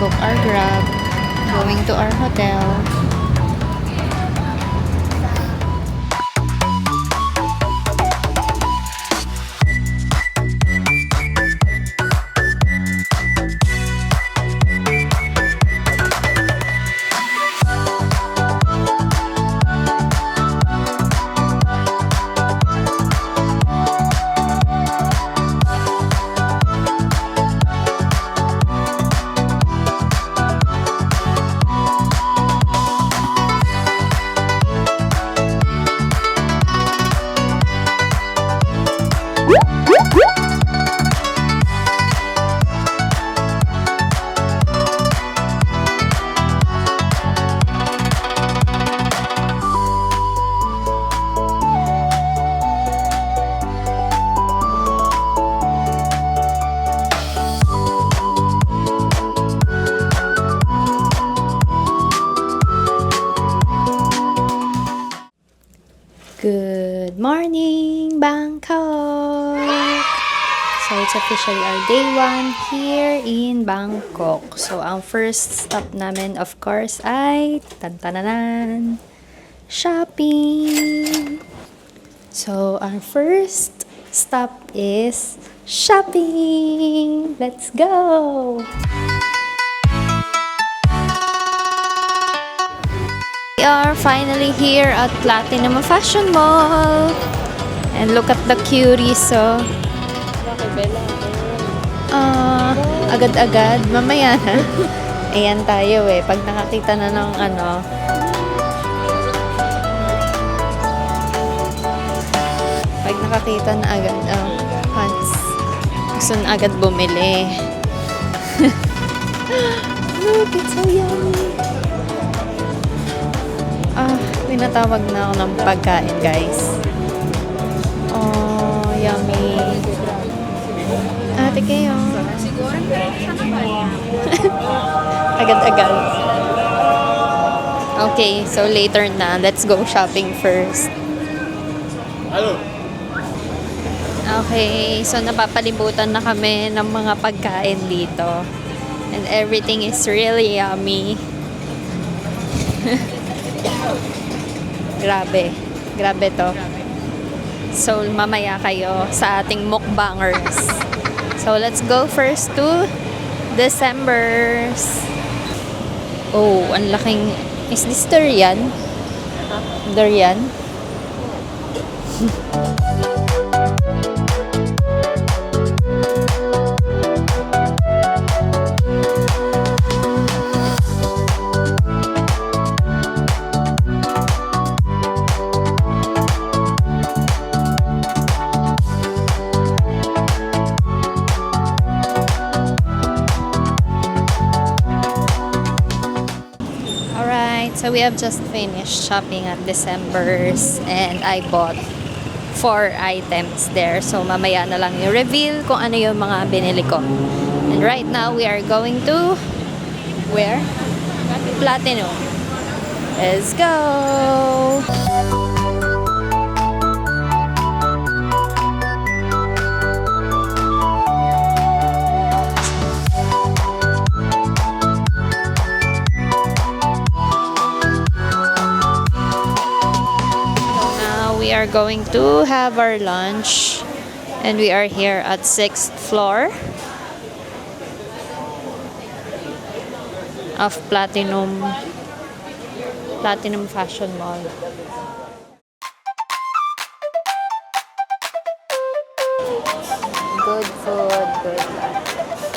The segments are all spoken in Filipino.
book our Grab, going to our hotel. Good morning, Bangkok! So, it's officially our day 1 here in Bangkok. So, ang first stop namin, of course, ay tantananan, shopping! So, our first stop is shopping! Let's go! We are finally here at Platinum Fashion Mall. And look at the cuties, so. Agad-agad. Mamaya na. Ayan tayo eh. Pag nakakita na ng ano. Pag nakakita na agad, pants. Gusto na agad bumili. Look, it's so yummy. Pinatawag na ako ng pagkain, guys. Oh, yummy. Ate kayo. Agad-agad. Okay, so later na. Let's go shopping first. Okay, so napapalibutan na kami ng mga pagkain dito. And everything is really yummy. Grabe. Grabe to. So, mamaya kayo sa ating mukbangers. So, let's go first to December's. Oh, ang laking... Is this durian? Durian? So we have just finished shopping at December's and I bought 4 items there. So mamaya na lang i-reveal kung ano yung mga binili ko. And right now we are going to where? Platinum. Let's go! We are going to have our lunch and we are here at 6th floor of Platinum Fashion Mall. Good food, good lunch.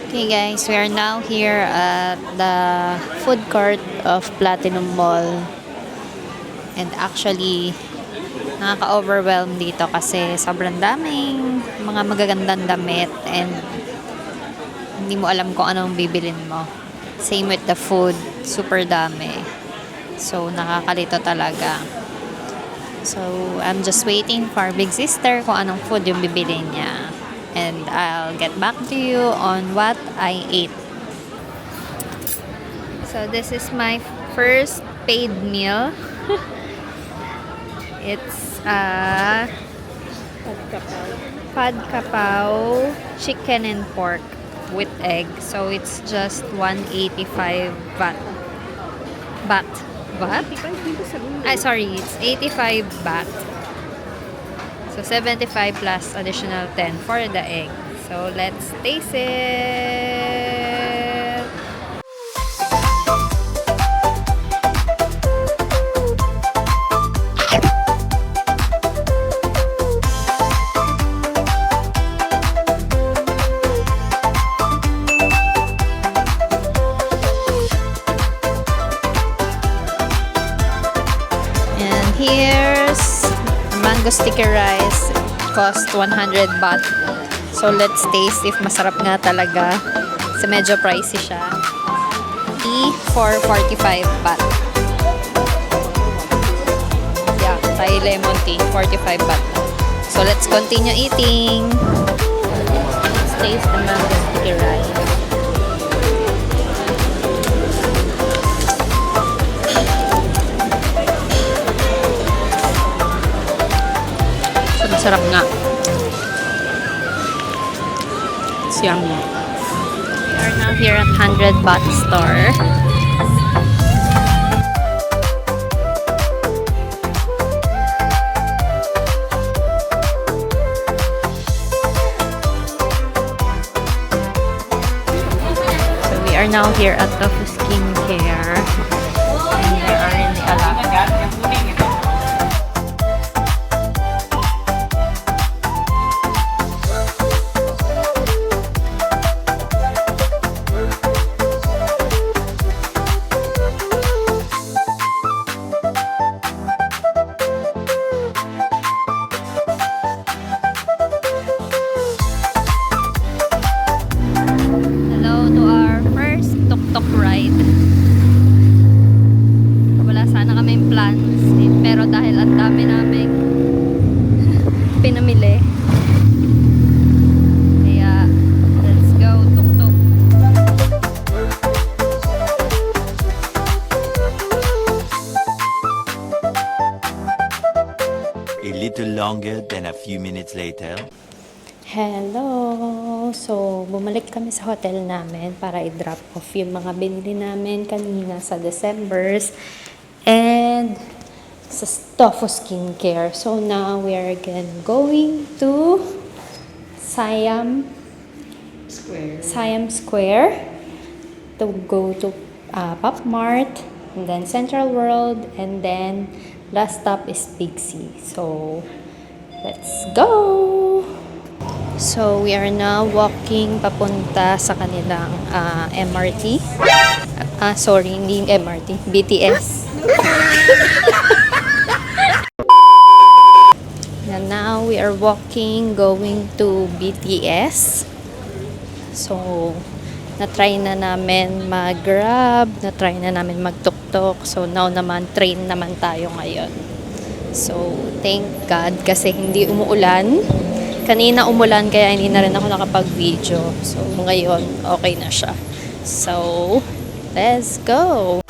Okay guys, we are now here at the food court of Platinum Mall. And actually, nakaka-overwhelm dito kasi sobrang daming mga magagandang damit and hindi mo alam kung anong bibilin mo. Same with the food, super dami. So, nakakalito talaga. So, I'm just waiting for big sister kung anong food yung bibili niya. And I'll get back to you on what I ate. So, this is my first paid meal. It's pad kapaw, chicken and pork. with egg. So it's just 185 baht. Baht? Baht? Sorry, it's 85 baht. So 75 plus additional 10 for the egg. So let's taste it. And here's mango sticky rice. Cost 100 baht. So let's taste if masarap nga talaga. Kasi medyo pricey siya. Tea for 45 baht. Yeah, Thai lemon tea, 45 baht. So let's continue eating. Let's taste the mango sticky rice. So masarap nga. It's yummy. We are now here at 100 baht store. So we are now here at Tofu Skincare. And there are really a lot. Hello to our first tuk-tuk ride. Wala sana kaming plans pero dahil ang dami naming pinamili. Kaya let's go tuk-tuk. A little longer than a few minutes later. Hello! So, bumalik kami sa hotel namin para i-drop off yung mga binili namin kanina sa December's and sa Tofu Skincare. So, now we are again going to Siam Square to go to Pop Mart and then Central World and then last stop is Big C. So, let's go! So, we are now walking papunta sa kanilang MRT. Sorry, hindi MRT. BTS. And now, we are walking going to BTS. So, na-try na namin mag-grab, na-try na namin mag-tuk-tuk. So, now naman, train naman tayo ngayon. So, thank God kasi hindi umuulan. Kanina umulan kaya hindi na rin ako nakapag-video. So, ngayon, okay na siya. So, let's go!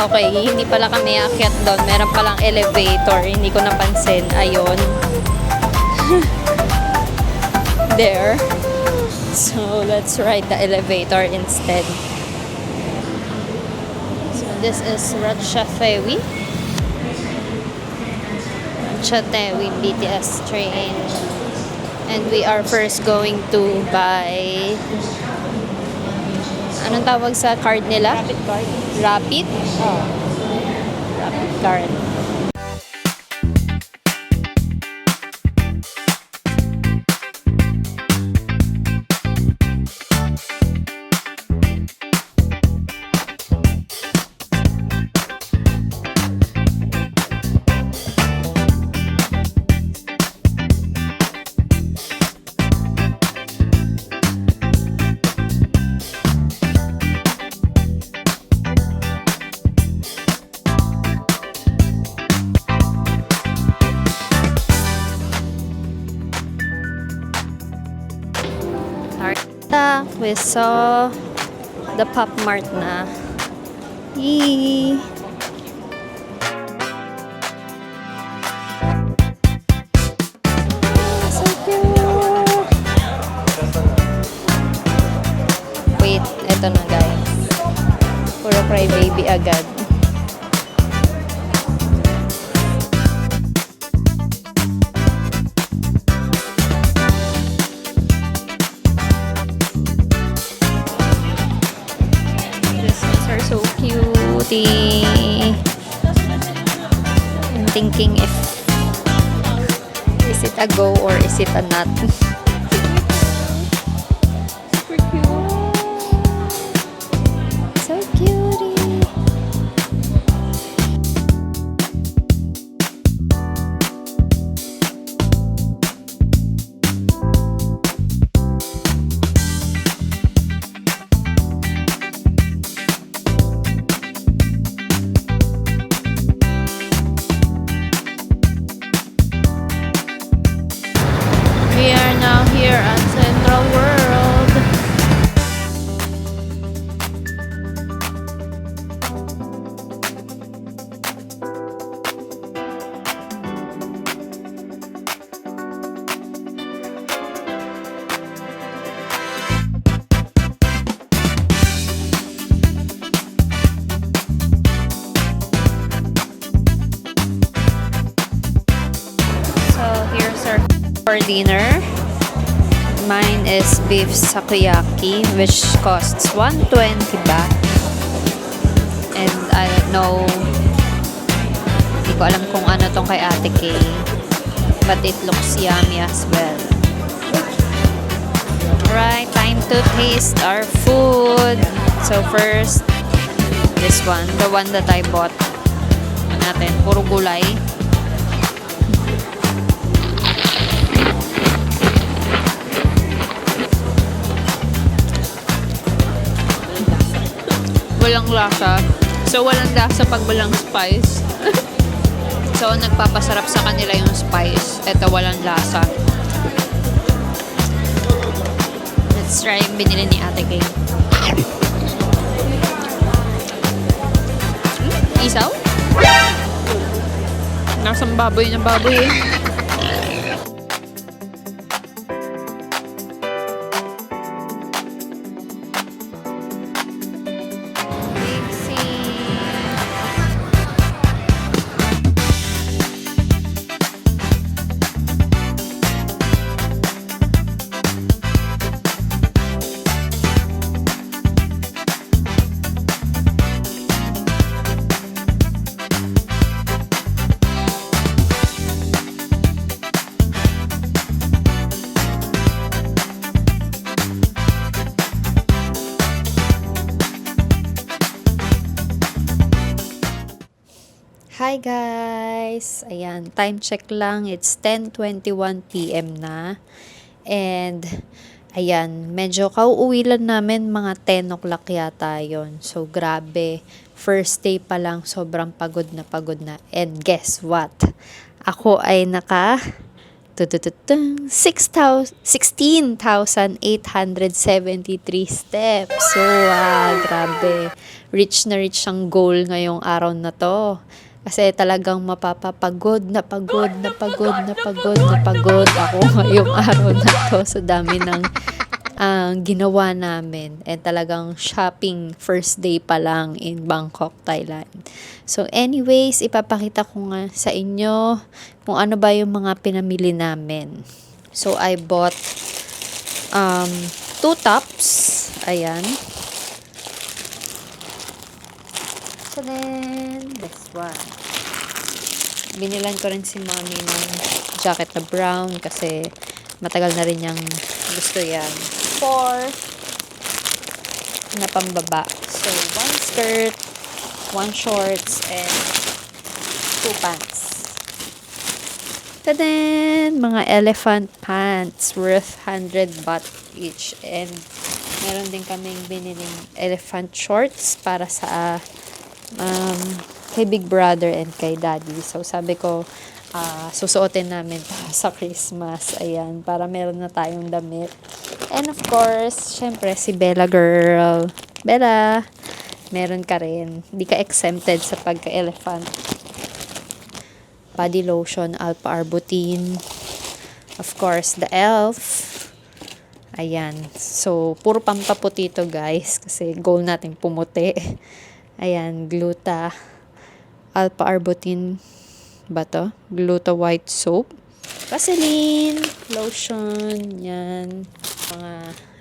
Okay, hindi pala kami aakyat doon. Meron palang elevator. Hindi ko napansin. Ayun. There. So, let's ride the elevator instead. So, this is Ratchathewi. Ratchathewi BTS train. And we are first going to buy... Anong tawag sa card nila? Rapid card. Rapid? Oh. Rapid card. We saw the Pop Mart na. Yee! So cute! Wait, eto na guys. Puro cry baby agad. These ones are so cutie. I'm thinking if is it a go or is it a not? Super cute. So cutie. We are now here at Central World. So here's our for dinner. Mine is beef sukiyaki, which costs 120 baht. And I don't know, hindi ko alam kung ano tong kay Ate Kay. But it looks yummy as well. Alright, time to taste our food. So first, this one, the one that I bought. Ano natin, puro gulay. Walang lasa. So, walang lasa pag walang spice. So, nagpapasarap sa kanila yung spice. Ito, walang lasa. Let's try yung binili ni Ate Kay. Isaw? Nasang baboy na baboy eh. Hi guys! Ayan, time check lang. It's 10:21 PM na. And, ayan, medyo kauuwi lang namin mga 10 o'clock yata yon. So, grabe. First day pa lang, sobrang pagod na pagod na. And guess what? Ako ay naka 16,873 steps. So, grabe. Rich na rich ang goal ngayong araw na to. Kasi talagang mapapapagod na pagod ako ngayong araw na to sa dami ng ginawa namin. And talagang shopping first day pa lang in Bangkok, Thailand. So anyways, ipapakita ko nga sa inyo kung ano ba yung mga pinamili namin. So I bought 2 tops. Ayan. So then, this one. Binilan ko rin si mommy ng jacket na brown kasi matagal na rin niyang gusto yan. 4 na pambaba. So, 1 skirt, 1 shorts, and 2 pants. And then, mga elephant pants worth 100 baht each. And meron din kaming biniling elephant shorts para sa kay Big Brother and kay Daddy. So, sabi ko, susuotin namin sa Christmas. Ayan, para meron na tayong damit. And of course, syempre, si Bella girl. Bella! meron ka rin. Hindi ka exempted sa pagka-elephant. Body lotion, alpha-arbutin. Of course, the Elf. Ayan. So, puro pampaputi to guys. Kasi goal natin pumuti. Ayan, Gluta. Alpha-arbutin ba to? Gluta white soap. Vaseline. Lotion. Yan. Mga,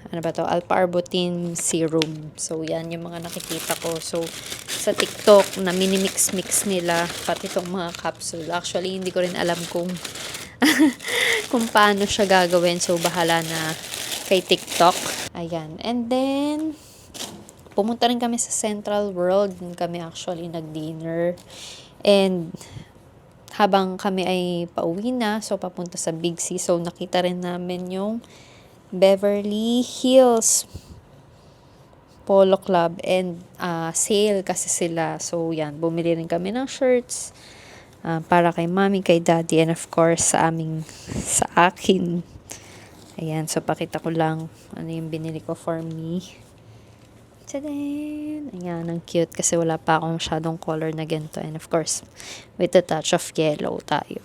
ano ba to? Alpha-arbutin serum. So, yan yung mga nakikita ko. So, sa TikTok, na minimix-mix nila. Pati itong mga capsule. Actually, hindi ko rin alam kung kung paano siya gagawin. So, bahala na kay TikTok. Ayan. And then, pumunta rin kami sa Central World. Dun kami actually nag-dinner. And, habang kami ay pauwi na, so papunta sa Big C. So, nakita rin namin yung Beverly Hills Polo Club and sale kasi sila. So, yan. Bumili rin kami ng shirts para kay mommy, kay daddy, and of course, sa akin. Ayan, so pakita ko lang ano yung binili ko for me. Tadaan! Ayan, ang cute kasi wala pa akong masyadong color na ganito. And of course, with a touch of yellow tayo.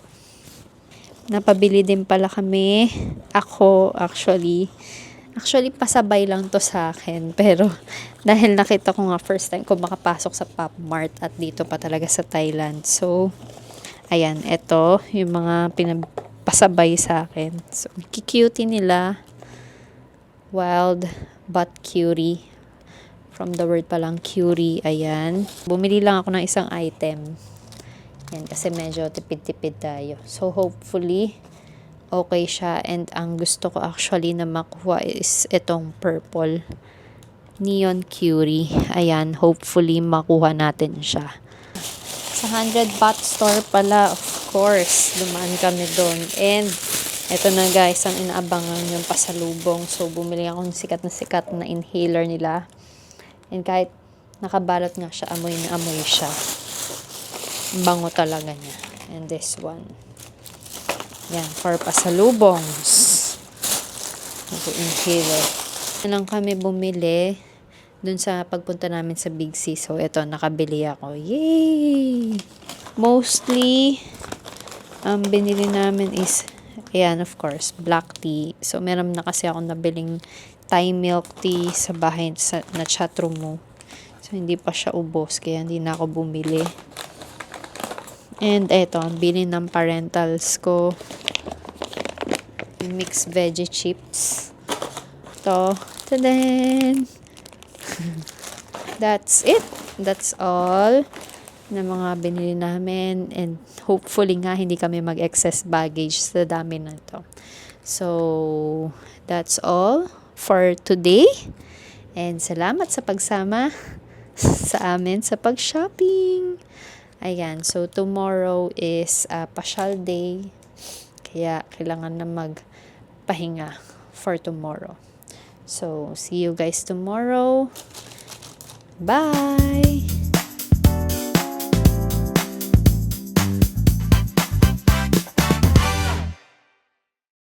Napabili din pala kami. Ako, actually, pasabay lang to sa akin. Pero, dahil nakita ko nga first time ko makapasok sa Pop Mart at dito pa talaga sa Thailand. So, ayan, ito, yung mga pasabay sa akin. So, kikiuti nila. Wild but cutie. From the word pa lang, cutie. Ayan. Bumili lang ako ng isang item. Yan, kasi medyo tipid-tipid tayo. So, hopefully, okay siya. And ang gusto ko actually na makuha is itong purple. Neon cutie. Ayan, hopefully, makuha natin siya. Sa 100 baht store pala, of course, dumaan kami doon. And, eto na guys, ang inaabangan yung pasalubong. So, bumili ako ng sikat na inhaler nila. And kahit nakabalot nga siya, amoy na amoy siya. Bango talaga niya. And this one. Yan, for pasalubongs. Ito, inhaler. Lang kami bumili dun sa pagpunta namin sa Big C. So, ito, nakabili ako. Yay! Mostly, ang binili namin is, ayan, of course, black tea. So, meron na kasi ako nabiling Thai milk tea sa bahay na chatroom mo. So, hindi pa siya ubos, kaya hindi na ako bumili. And, eto, ang bili ng parentals ko. Mixed veggie chips. Ito. Tadaan! That's it. That's all na mga binili namin. And hopefully nga, hindi kami mag-excess baggage sa dami na ito. So, that's all for today. And salamat sa pagsama sa amin sa pag-shopping. Ayan, so tomorrow is pasyal day. Kaya kailangan na magpahinga for tomorrow. So, see you guys tomorrow. Bye!